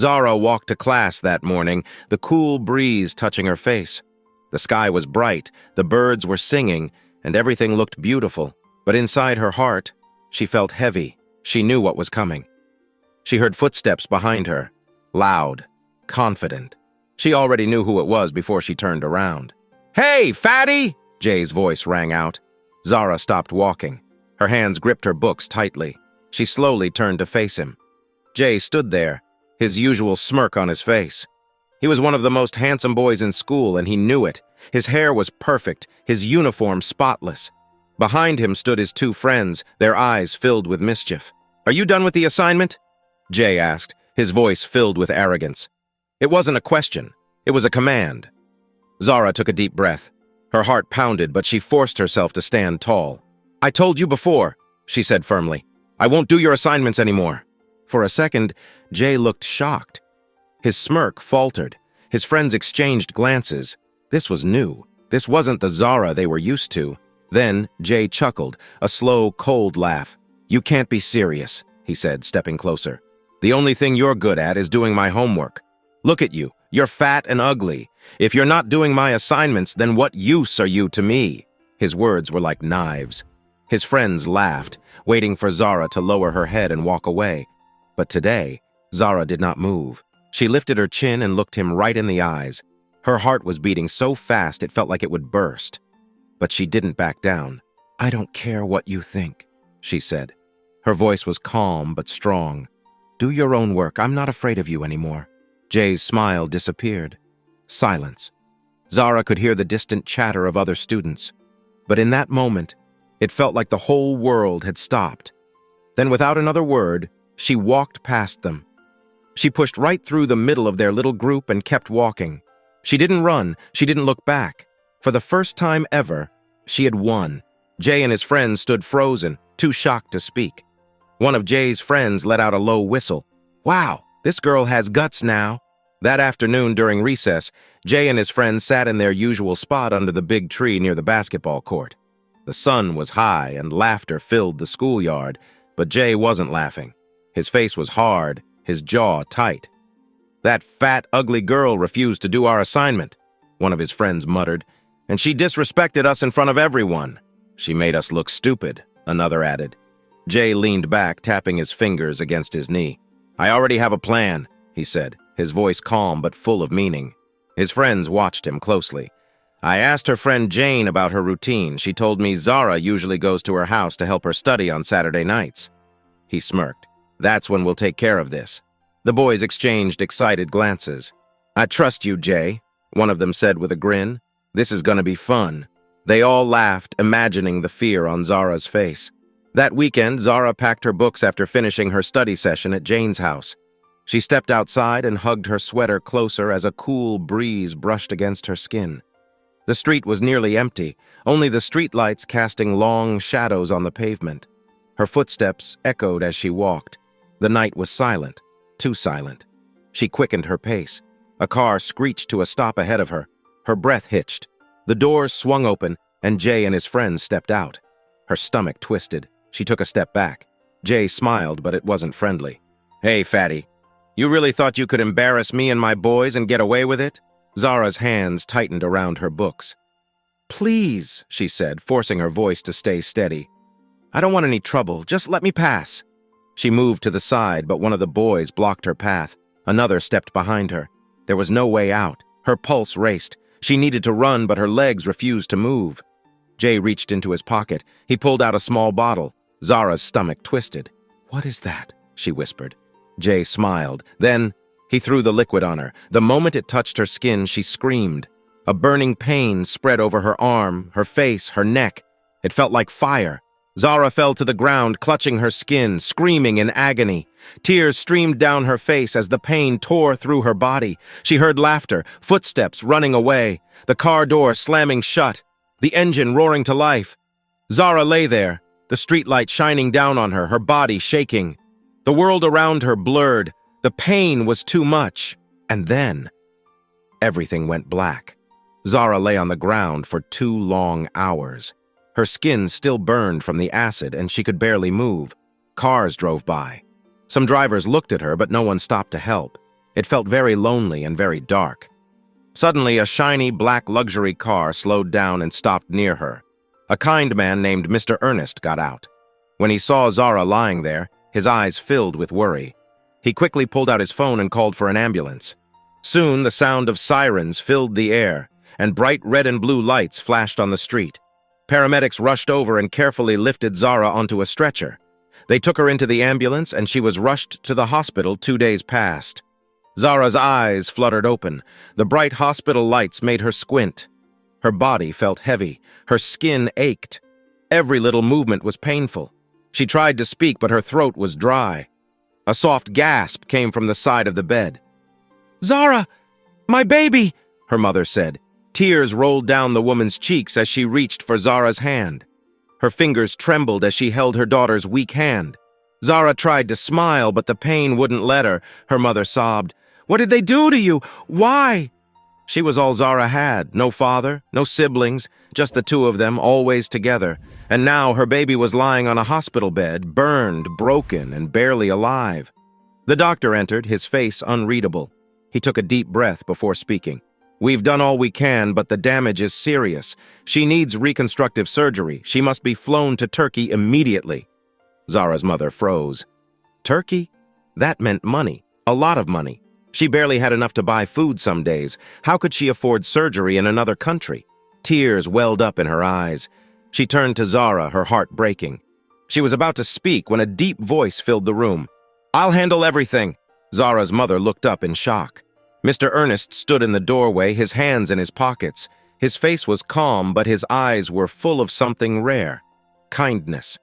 Zara walked to class that morning, the cool breeze touching her face. The sky was bright, the birds were singing, and everything looked beautiful. But inside her heart, she felt heavy. She knew what was coming. She heard footsteps behind her, loud, confident. She already knew who it was before she turned around. "Hey, fatty!" Jay's voice rang out. Zara stopped walking. Her hands gripped her books tightly. She slowly turned to face him. Jay stood there, his usual smirk on his face. He was one of the most handsome boys in school, and he knew it. His hair was perfect, his uniform spotless. Behind him stood his two friends, their eyes filled with mischief. "Are you done with the assignment?" Jay asked, his voice filled with arrogance. It wasn't a question, it was a command. Zara took a deep breath. Her heart pounded, but she forced herself to stand tall. "I told you before," she said firmly. "I won't do your assignments anymore." For a second, Jay looked shocked. His smirk faltered. His friends exchanged glances. This was new. This wasn't the Zara they were used to. Then Jay chuckled, a slow, cold laugh. "You can't be serious," he said, stepping closer. "The only thing you're good at is doing my homework. Look at you. You're fat and ugly. If you're not doing my assignments, then what use are you to me?" His words were like knives. His friends laughed, waiting for Zara to lower her head and walk away. But today, Zara did not move. She lifted her chin and looked him right in the eyes. Her heart was beating so fast it felt like it would burst. But she didn't back down. "I don't care what you think," she said. Her voice was calm but strong. "Do your own work. I'm not afraid of you anymore." Jay's smile disappeared. Silence. Zara could hear the distant chatter of other students. But in that moment, it felt like the whole world had stopped. Then without another word, she walked past them. She pushed right through the middle of their little group and kept walking. She didn't run, she didn't look back. For the first time ever, she had won. Jay and his friends stood frozen, too shocked to speak. One of Jay's friends let out a low whistle. "Wow, this girl has guts now." That afternoon during recess, Jay and his friends sat in their usual spot under the big tree near the basketball court. The sun was high and laughter filled the schoolyard, but Jay wasn't laughing. His face was hard, his jaw tight. "That fat, ugly girl refused to do our assignment," one of his friends muttered, "and she disrespected us in front of everyone." "She made us look stupid," another added. Jay leaned back, tapping his fingers against his knee. "I already have a plan," he said, his voice calm but full of meaning. His friends watched him closely. "I asked her friend Jane about her routine. She told me Zara usually goes to her house to help her study on Saturday nights." He smirked. "That's when we'll take care of this." The boys exchanged excited glances. "I trust you, Jay," one of them said with a grin. "This is gonna be fun." They all laughed, imagining the fear on Zara's face. That weekend, Zara packed her books after finishing her study session at Jane's house. She stepped outside and hugged her sweater closer as a cool breeze brushed against her skin. The street was nearly empty, only the streetlights casting long shadows on the pavement. Her footsteps echoed as she walked. The night was silent, too silent. She quickened her pace. A car screeched to a stop ahead of her. Her breath hitched. The doors swung open, and Jay and his friends stepped out. Her stomach twisted. She took a step back. Jay smiled, but it wasn't friendly. "Hey, fatty. You really thought you could embarrass me and my boys and get away with it?" Zara's hands tightened around her books. "Please," she said, forcing her voice to stay steady. "I don't want any trouble. Just let me pass." She moved to the side, but one of the boys blocked her path. Another stepped behind her. There was no way out. Her pulse raced. She needed to run, but her legs refused to move. Jay reached into his pocket. He pulled out a small bottle. Zara's stomach twisted. "What is that?" she whispered. Jay smiled. Then he threw the liquid on her. The moment it touched her skin, she screamed. A burning pain spread over her arm, her face, her neck. It felt like fire. Zara fell to the ground, clutching her skin, screaming in agony. Tears streamed down her face as the pain tore through her body. She heard laughter, footsteps running away, the car door slamming shut, the engine roaring to life. Zara lay there, the streetlight shining down on her, her body shaking. The world around her blurred. The pain was too much. And then, everything went black. Zara lay on the ground for 2 long hours. Her skin still burned from the acid, and she could barely move. Cars drove by. Some drivers looked at her, but no one stopped to help. It felt very lonely and very dark. Suddenly, a shiny black luxury car slowed down and stopped near her. A kind man named Mr. Ernest got out. When he saw Zara lying there, his eyes filled with worry. He quickly pulled out his phone and called for an ambulance. Soon, the sound of sirens filled the air, and bright red and blue lights flashed on the street. Paramedics rushed over and carefully lifted Zara onto a stretcher. They took her into the ambulance, and she was rushed to the hospital 2 days past. Zara's eyes fluttered open. The bright hospital lights made her squint. Her body felt heavy. Her skin ached. Every little movement was painful. She tried to speak, but her throat was dry. A soft gasp came from the side of the bed. "Zara! My baby!" her mother said. Tears rolled down the woman's cheeks as she reached for Zara's hand. Her fingers trembled as she held her daughter's weak hand. Zara tried to smile, but the pain wouldn't let her. Her mother sobbed. "What did they do to you? Why?" She was all Zara had. No father, no siblings, just the two of them, always together. And now her baby was lying on a hospital bed, burned, broken, and barely alive. The doctor entered, his face unreadable. He took a deep breath before speaking. "We've done all we can, but the damage is serious. She needs reconstructive surgery. She must be flown to Turkey immediately." Zara's mother froze. Turkey? That meant money. A lot of money. She barely had enough to buy food some days. How could she afford surgery in another country? Tears welled up in her eyes. She turned to Zara, her heart breaking. She was about to speak when a deep voice filled the room. "I'll handle everything." Zara's mother looked up in shock. Mr. Ernest stood in the doorway, his hands in his pockets. His face was calm, but his eyes were full of something rare. Kindness.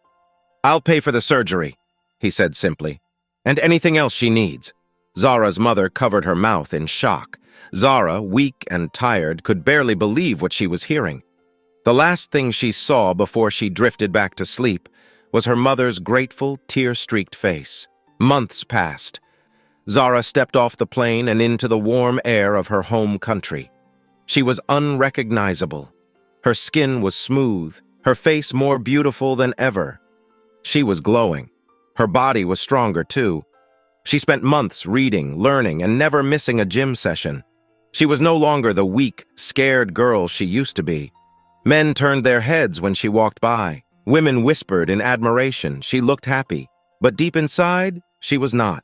"I'll pay for the surgery," he said simply. "And anything else she needs." Zara's mother covered her mouth in shock. Zara, weak and tired, could barely believe what she was hearing. The last thing she saw before she drifted back to sleep was her mother's grateful, tear-streaked face. Months passed. Zara stepped off the plane and into the warm air of her home country. She was unrecognizable. Her skin was smooth, her face more beautiful than ever. She was glowing. Her body was stronger, too. She spent months reading, learning, and never missing a gym session. She was no longer the weak, scared girl she used to be. Men turned their heads when she walked by. Women whispered in admiration. She looked happy. But deep inside, she was not.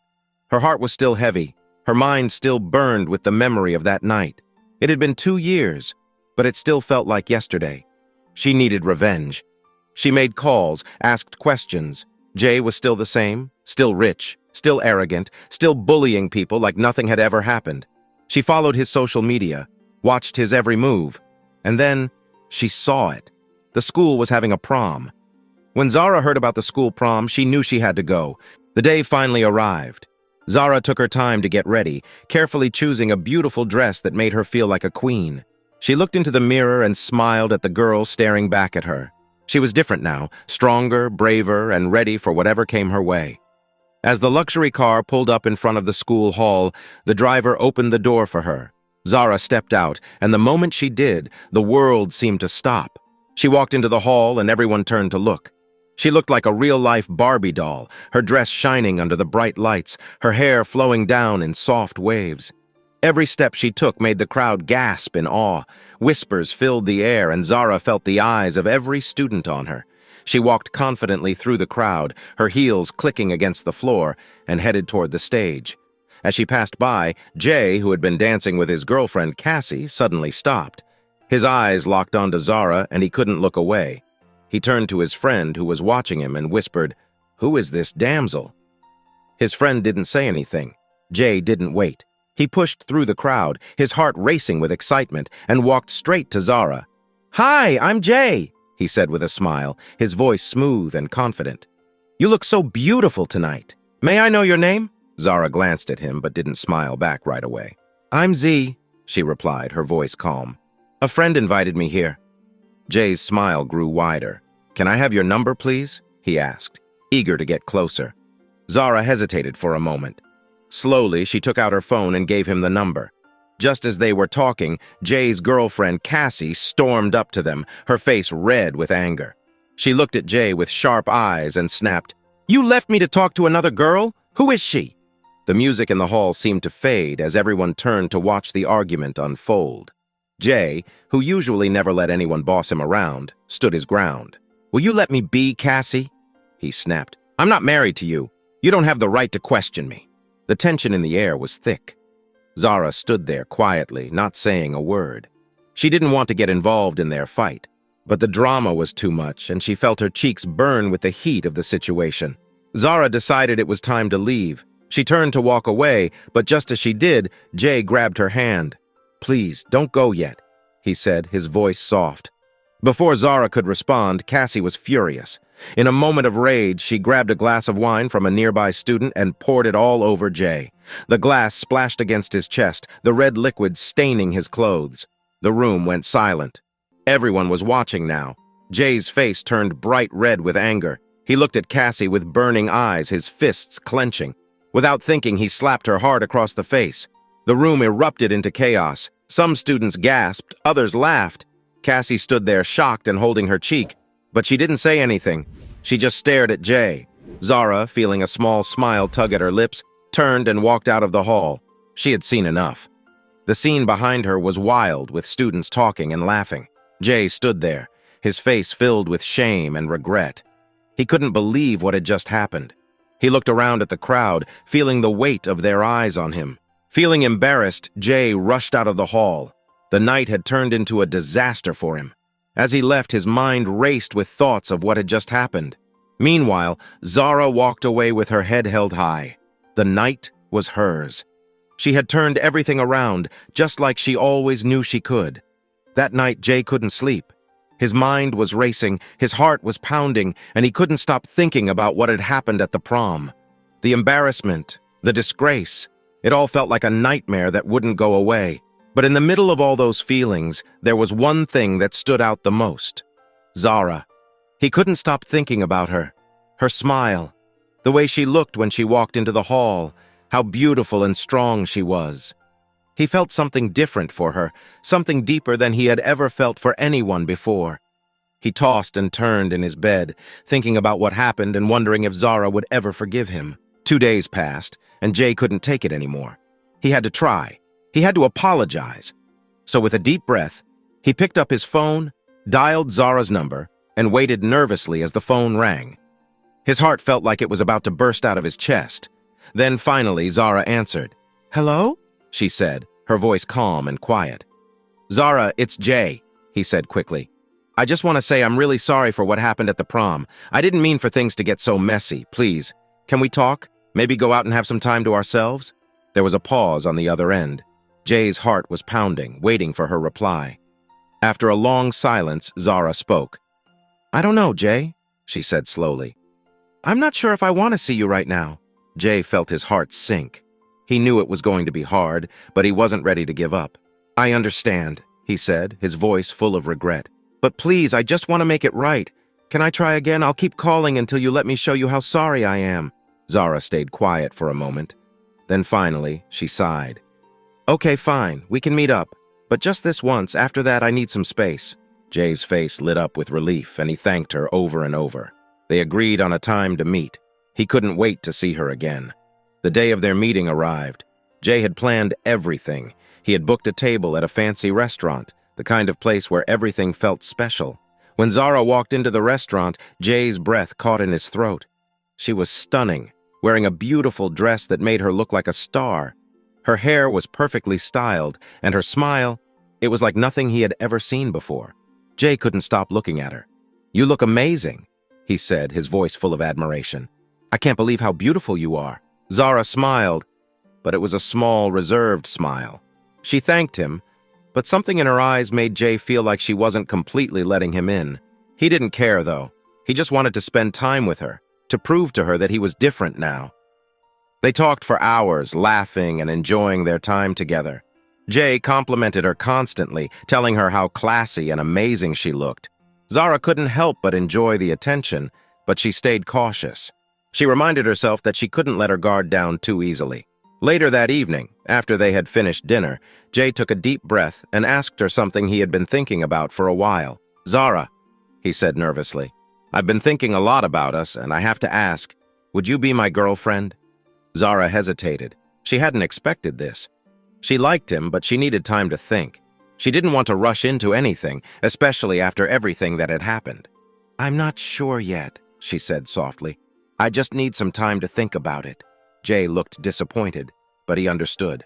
Her heart was still heavy. Her mind still burned with the memory of that night. It had been 2 years, but it still felt like yesterday. She needed revenge. She made calls, asked questions. Jay was still the same, still rich, still arrogant, still bullying people like nothing had ever happened. She followed his social media, watched his every move, and then she saw it. The school was having a prom. When Zara heard about the school prom, she knew she had to go. The day finally arrived. Zara took her time to get ready, carefully choosing a beautiful dress that made her feel like a queen. She looked into the mirror and smiled at the girl staring back at her. She was different now, stronger, braver, and ready for whatever came her way. As the luxury car pulled up in front of the school hall, the driver opened the door for her. Zara stepped out, and the moment she did, the world seemed to stop. She walked into the hall, and everyone turned to look. She looked like a real-life Barbie doll, her dress shining under the bright lights, her hair flowing down in soft waves. Every step she took made the crowd gasp in awe. Whispers filled the air, and Zara felt the eyes of every student on her. She walked confidently through the crowd, her heels clicking against the floor, and headed toward the stage. As she passed by, Jay, who had been dancing with his girlfriend Cassie, suddenly stopped. His eyes locked onto Zara, and he couldn't look away. He turned to his friend, who was watching him, and whispered, "Who is this damsel?" His friend didn't say anything. Jay didn't wait. He pushed through the crowd, his heart racing with excitement, and walked straight to Zara. "Hi, I'm Jay," he said with a smile, his voice smooth and confident. "You look so beautiful tonight. May I know your name?" Zara glanced at him but didn't smile back right away. "I'm Z," she replied, her voice calm. "A friend invited me here." Jay's smile grew wider. "Can I have your number, please?" he asked, eager to get closer. Zara hesitated for a moment. Slowly, she took out her phone and gave him the number. Just as they were talking, Jay's girlfriend, Cassie, stormed up to them, her face red with anger. She looked at Jay with sharp eyes and snapped, "You left me to talk to another girl? Who is she?" The music in the hall seemed to fade as everyone turned to watch the argument unfold. Jay, who usually never let anyone boss him around, stood his ground. "Will you let me be, Cassie?" he snapped. "I'm not married to you. You don't have the right to question me." The tension in the air was thick. Zara stood there quietly, not saying a word. She didn't want to get involved in their fight, but the drama was too much, and she felt her cheeks burn with the heat of the situation. Zara decided it was time to leave. She turned to walk away, but just as she did, Jay grabbed her hand. "Please, don't go yet," he said, his voice soft. Before Zara could respond, Cassie was furious. In a moment of rage, she grabbed a glass of wine from a nearby student and poured it all over Jay. The glass splashed against his chest, the red liquid staining his clothes. The room went silent. Everyone was watching now. Jay's face turned bright red with anger. He looked at Cassie with burning eyes, his fists clenching. Without thinking, he slapped her hard across the face. The room erupted into chaos. Some students gasped, others laughed. Cassie stood there shocked and holding her cheek, but she didn't say anything. She just stared at Jay. Zara, feeling a small smile tug at her lips, turned and walked out of the hall. She had seen enough. The scene behind her was wild, with students talking and laughing. Jay stood there, his face filled with shame and regret. He couldn't believe what had just happened. He looked around at the crowd, feeling the weight of their eyes on him. Feeling embarrassed, Jay rushed out of the hall. The night had turned into a disaster for him. As he left, his mind raced with thoughts of what had just happened. Meanwhile, Zara walked away with her head held high. The night was hers. She had turned everything around, just like she always knew she could. That night, Jay couldn't sleep. His mind was racing, his heart was pounding, and he couldn't stop thinking about what had happened at the prom. The embarrassment, the disgrace, it all felt like a nightmare that wouldn't go away. But in the middle of all those feelings, there was one thing that stood out the most. Zara. He couldn't stop thinking about her. Her smile. The way she looked when she walked into the hall. How beautiful and strong she was. He felt something different for her, something deeper than he had ever felt for anyone before. He tossed and turned in his bed, thinking about what happened and wondering if Zara would ever forgive him. 2 days passed, and Jay couldn't take it anymore. He had to try. He had to apologize. So with a deep breath, he picked up his phone, dialed Zara's number, and waited nervously as the phone rang. His heart felt like it was about to burst out of his chest. Then finally, Zara answered. "Hello?" she said, her voice calm and quiet. "Zara, it's Jay," he said quickly. "I just want to say I'm really sorry for what happened at the prom. I didn't mean for things to get so messy. Please, can we talk? Maybe go out and have some time to ourselves?" There was a pause on the other end. Jay's heart was pounding, waiting for her reply. After a long silence, Zara spoke. "I don't know, Jay," she said slowly. "I'm not sure if I want to see you right now." Jay felt his heart sink. He knew it was going to be hard, but he wasn't ready to give up. "I understand," he said, his voice full of regret. "But please, I just want to make it right. Can I try again? I'll keep calling until you let me show you how sorry I am." Zara stayed quiet for a moment. Then finally, she sighed. "Okay, fine, we can meet up. But just this once, after that I need some space." Jay's face lit up with relief, and he thanked her over and over. They agreed on a time to meet. He couldn't wait to see her again. The day of their meeting arrived. Jay had planned everything. He had booked a table at a fancy restaurant, the kind of place where everything felt special. When Zara walked into the restaurant, Jay's breath caught in his throat. She was stunning, wearing a beautiful dress that made her look like a star. Her hair was perfectly styled, and her smile, it was like nothing he had ever seen before. Jay couldn't stop looking at her. "You look amazing," he said, his voice full of admiration. "I can't believe how beautiful you are." Zara smiled, but it was a small, reserved smile. She thanked him, but something in her eyes made Jay feel like she wasn't completely letting him in. He didn't care, though. He just wanted to spend time with her, to prove to her that he was different now. They talked for hours, laughing and enjoying their time together. Jay complimented her constantly, telling her how classy and amazing she looked. Zara couldn't help but enjoy the attention, but she stayed cautious. She reminded herself that she couldn't let her guard down too easily. Later that evening, after they had finished dinner, Jay took a deep breath and asked her something he had been thinking about for a while. "Zara," he said nervously, "I've been thinking a lot about us, and I have to ask, would you be my girlfriend?" Zara hesitated. She hadn't expected this. She liked him, but she needed time to think. She didn't want to rush into anything, especially after everything that had happened. "I'm not sure yet," she said softly. "I just need some time to think about it." Jay looked disappointed, but he understood.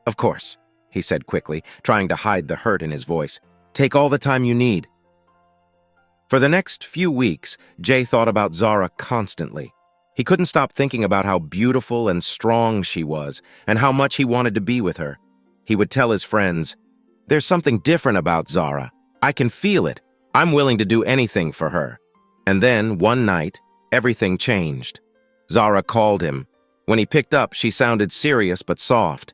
"Of course," he said quickly, trying to hide the hurt in his voice. "Take all the time you need." For the next few weeks, Jay thought about Zara constantly. He couldn't stop thinking about how beautiful and strong she was, and how much he wanted to be with her. He would tell his friends, "There's something different about Zara. I can feel it. I'm willing to do anything for her." And then, one night, everything changed. Zara called him. When he picked up, she sounded serious but soft.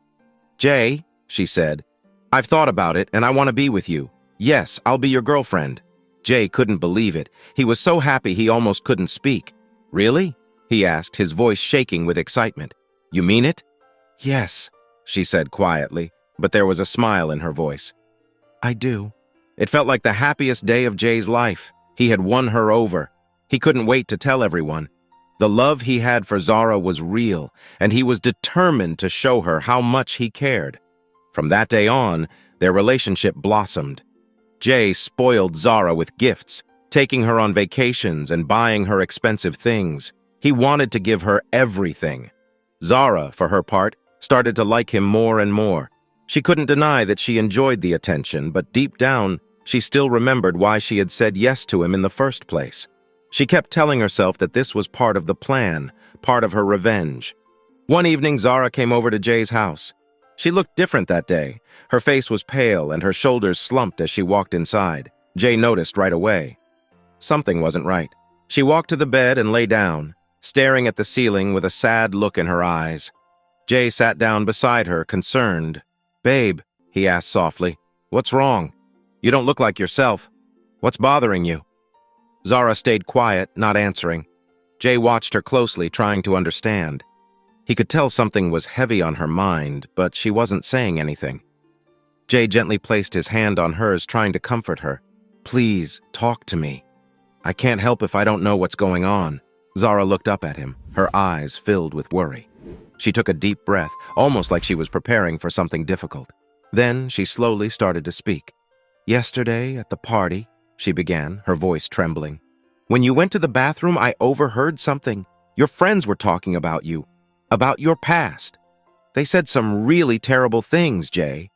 "Jay," she said, "I've thought about it and I want to be with you. Yes, I'll be your girlfriend." Jay couldn't believe it. He was so happy he almost couldn't speak. "Really?" he asked, his voice shaking with excitement. "You mean it?" "Yes," she said quietly, but there was a smile in her voice. "I do." It felt like the happiest day of Jay's life. He had won her over. He couldn't wait to tell everyone. The love he had for Zara was real, and he was determined to show her how much he cared. From that day on, their relationship blossomed. Jay spoiled Zara with gifts, taking her on vacations and buying her expensive things. He wanted to give her everything. Zara, for her part, started to like him more and more. She couldn't deny that she enjoyed the attention, but deep down, she still remembered why she had said yes to him in the first place. She kept telling herself that this was part of the plan, part of her revenge. One evening, Zara came over to Jay's house. She looked different that day. Her face was pale and her shoulders slumped as she walked inside. Jay noticed right away. Something wasn't right. She walked to the bed and lay down, staring at the ceiling with a sad look in her eyes. Jay sat down beside her, concerned. "Babe," he asked softly, "what's wrong? You don't look like yourself. What's bothering you?" Zara stayed quiet, not answering. Jay watched her closely, trying to understand. He could tell something was heavy on her mind, but she wasn't saying anything. Jay gently placed his hand on hers, trying to comfort her. "Please, talk to me. I can't help if I don't know what's going on." Zara looked up at him, her eyes filled with worry. She took a deep breath, almost like she was preparing for something difficult. Then she slowly started to speak. "Yesterday at the party," she began, her voice trembling. "When you went to the bathroom, I overheard something. Your friends were talking about you, about your past. They said some really terrible things, Jay."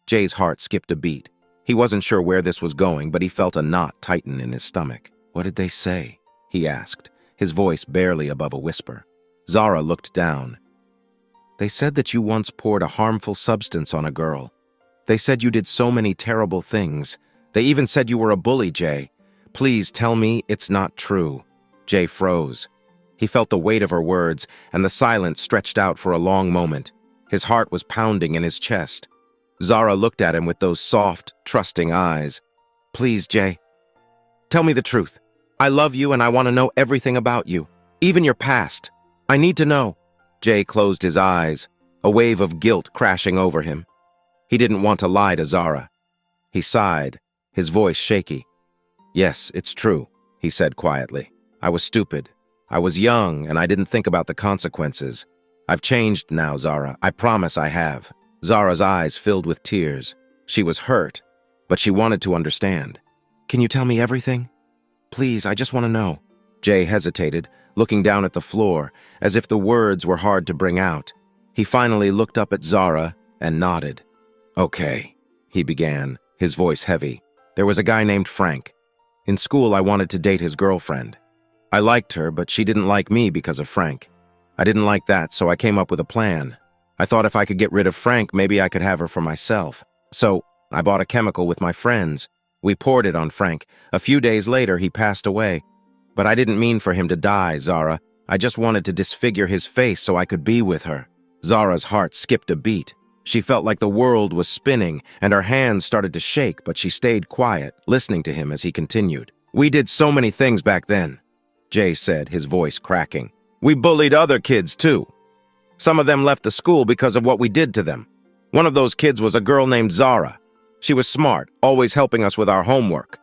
Jay's heart skipped a beat. He wasn't sure where this was going, but he felt a knot tighten in his stomach. "What did they say?" he asked, his voice barely above a whisper. Zara looked down. "They said that you once poured a harmful substance on a girl. They said you did so many terrible things. They even said you were a bully, Jay. Please tell me it's not true." Jay froze. He felt the weight of her words, and the silence stretched out for a long moment. His heart was pounding in his chest. Zara looked at him with those soft, trusting eyes. "Please, Jay, tell me the truth. I love you and I want to know everything about you, even your past. I need to know." Jay closed his eyes, a wave of guilt crashing over him. He didn't want to lie to Zara. He sighed, his voice shaky. "Yes, it's true," he said quietly. "I was stupid. I was young and I didn't think about the consequences. I've changed now, Zara. I promise I have." Zara's eyes filled with tears. She was hurt, but she wanted to understand. "Can you tell me everything? Please, I just want to know." Jay hesitated, looking down at the floor, as if the words were hard to bring out. He finally looked up at Zara and nodded. "Okay," he began, his voice heavy. "There was a guy named Frank. In school, I wanted to date his girlfriend. I liked her, but she didn't like me because of Frank. I didn't like that, so I came up with a plan. I thought if I could get rid of Frank, maybe I could have her for myself. So I bought a chemical with my friends. We poured it on Frank. A few days later, he passed away. But I didn't mean for him to die, Zara. I just wanted to disfigure his face so I could be with her." Zara's heart skipped a beat. She felt like the world was spinning, and her hands started to shake, but she stayed quiet, listening to him as he continued. "We did so many things back then," Jay said, his voice cracking. "We bullied other kids, too. Some of them left the school because of what we did to them. One of those kids was a girl named Zara. She was smart, always helping us with our homework.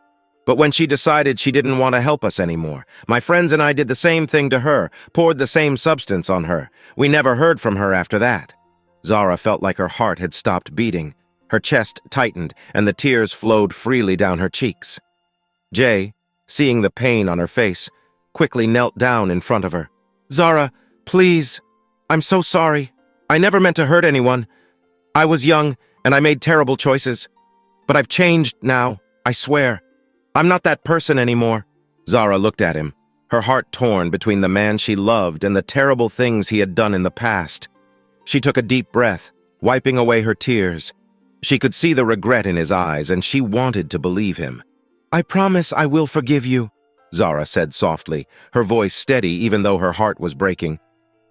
But when she decided she didn't want to help us anymore, my friends and I did the same thing to her, poured the same substance on her. We never heard from her after that." Zara felt like her heart had stopped beating. Her chest tightened, and the tears flowed freely down her cheeks. Jay, seeing the pain on her face, quickly knelt down in front of her. "Zara, please. I'm so sorry. I never meant to hurt anyone. I was young, and I made terrible choices. But I've changed now, I swear. I'm not that person anymore." Zara looked at him, her heart torn between the man she loved and the terrible things he had done in the past. She took a deep breath, wiping away her tears. She could see the regret in his eyes, and she wanted to believe him. "I promise I will forgive you," Zara said softly, her voice steady even though her heart was breaking.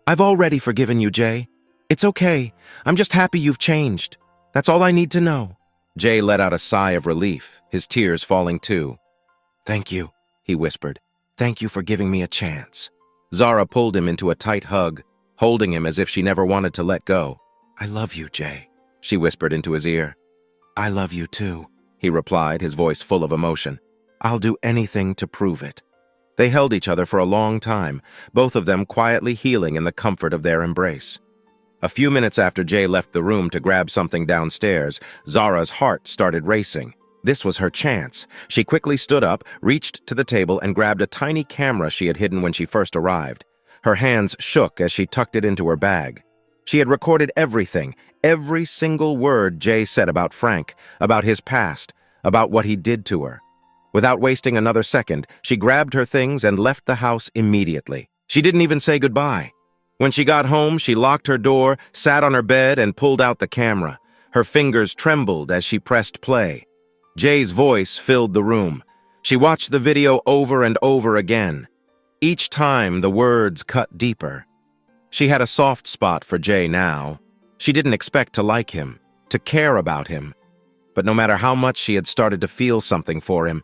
"I've already forgiven you, Jay. It's okay. I'm just happy you've changed. That's all I need to know." Jay let out a sigh of relief, his tears falling too. "Thank you," he whispered. "Thank you for giving me a chance." Zara pulled him into a tight hug, holding him as if she never wanted to let go. "I love you, Jay," she whispered into his ear. "I love you too," he replied, his voice full of emotion. "I'll do anything to prove it." They held each other for a long time, both of them quietly healing in the comfort of their embrace. A few minutes after Jay left the room to grab something downstairs, Zara's heart started racing. This was her chance. She quickly stood up, reached to the table, and grabbed a tiny camera she had hidden when she first arrived. Her hands shook as she tucked it into her bag. She had recorded everything, every single word Jay said about Frank, about his past, about what he did to her. Without wasting another second, she grabbed her things and left the house immediately. She didn't even say goodbye. When she got home, she locked her door, sat on her bed, and pulled out the camera. Her fingers trembled as she pressed play. Jay's voice filled the room. She watched the video over and over again. Each time, the words cut deeper. She had a soft spot for Jay now. She didn't expect to like him, to care about him. But no matter how much she had started to feel something for him,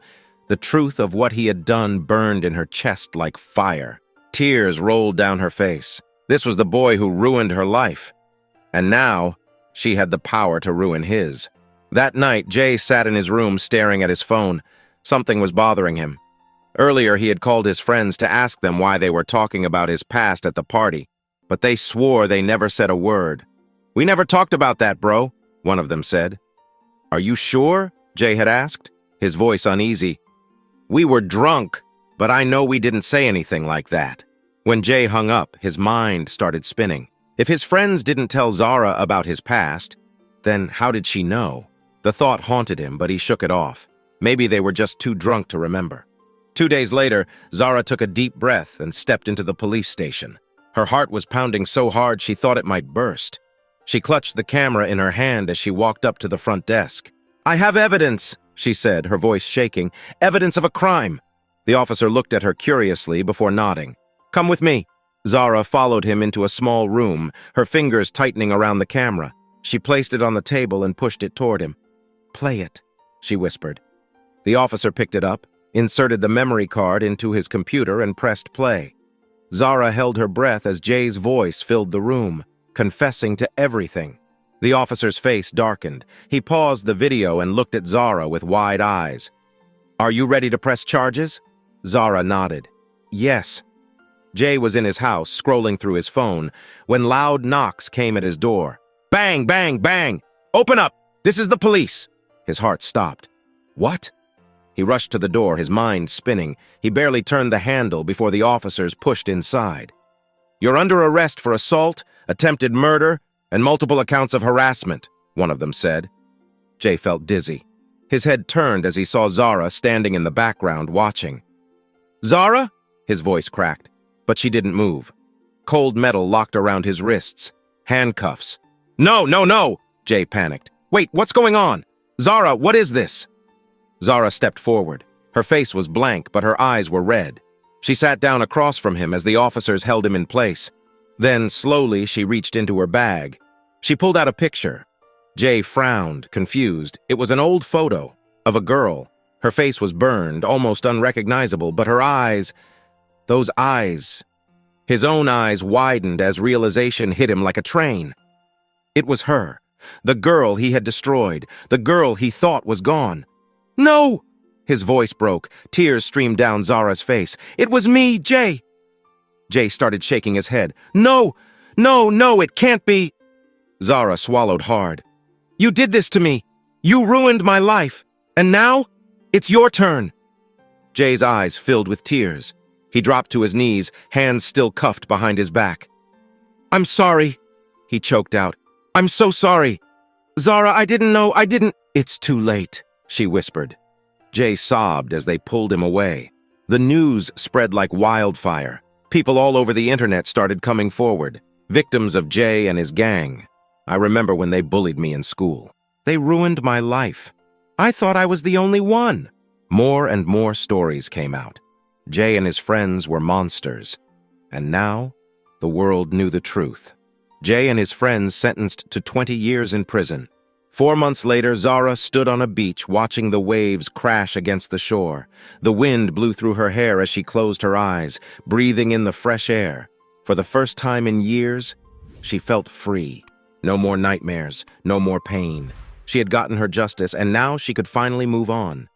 the truth of what he had done burned in her chest like fire. Tears rolled down her face. This was the boy who ruined her life. And now, she had the power to ruin his. That night, Jay sat in his room staring at his phone. Something was bothering him. Earlier, he had called his friends to ask them why they were talking about his past at the party, but they swore they never said a word. "We never talked about that, bro," one of them said. "Are you sure?" Jay had asked, his voice uneasy. "We were drunk, but I know we didn't say anything like that." When Jay hung up, his mind started spinning. If his friends didn't tell Zara about his past, then how did she know? The thought haunted him, but he shook it off. Maybe they were just too drunk to remember. 2 days later, Zara took a deep breath and stepped into the police station. Her heart was pounding so hard she thought it might burst. She clutched the camera in her hand as she walked up to the front desk. "I have evidence," she said, her voice shaking. "Evidence of a crime." The officer looked at her curiously before nodding. "Come with me." Zara followed him into a small room, her fingers tightening around the camera. She placed it on the table and pushed it toward him. "Play it," she whispered. The officer picked it up, inserted the memory card into his computer, and pressed play. Zara held her breath as Jay's voice filled the room, confessing to everything. The officer's face darkened. He paused the video and looked at Zara with wide eyes. "Are you ready to press charges?" Zara nodded. "Yes." Jay was in his house, scrolling through his phone, when loud knocks came at his door. "Bang, bang, bang! Open up! This is the police!" His heart stopped. "What?" He rushed to the door, his mind spinning. He barely turned the handle before the officers pushed inside. "You're under arrest for assault, attempted murder, and multiple accounts of harassment," one of them said. Jay felt dizzy. His head turned as he saw Zara standing in the background watching. "Zara?" His voice cracked, but she didn't move. Cold metal locked around his wrists. Handcuffs. "No, no, no!" Jay panicked. "Wait, what's going on? Zara, what is this?" Zara stepped forward. Her face was blank, but her eyes were red. She sat down across from him as the officers held him in place. Then, slowly, she reached into her bag. She pulled out a picture. Jay frowned, confused. It was an old photo of a girl. Her face was burned, almost unrecognizable, but her eyes... those eyes... His own eyes widened as realization hit him like a train. It was her, the girl he had destroyed, the girl he thought was gone. "No!" His voice broke. Tears streamed down Zara's face. "It was me, Jay!" Jay started shaking his head. "No! No, no, it can't be!" Zara swallowed hard. "You did this to me! You ruined my life! And now, it's your turn!" Jay's eyes filled with tears. He dropped to his knees, hands still cuffed behind his back. "I'm sorry," he choked out. "I'm so sorry. Zara, I didn't know, I didn't—" "It's too late," she whispered. Jay sobbed as they pulled him away. The news spread like wildfire. People all over the internet started coming forward, victims of Jay and his gang. I remember when they bullied me in school. They ruined my life. I thought I was the only one. More and more stories came out. Jay and his friends were monsters. And now, the world knew the truth. Jay and his friends sentenced to 20 years in prison. 4 months later, Zara stood on a beach watching the waves crash against the shore. The wind blew through her hair as she closed her eyes, breathing in the fresh air. For the first time in years, she felt free. No more nightmares, no more pain. She had gotten her justice, and now she could finally move on.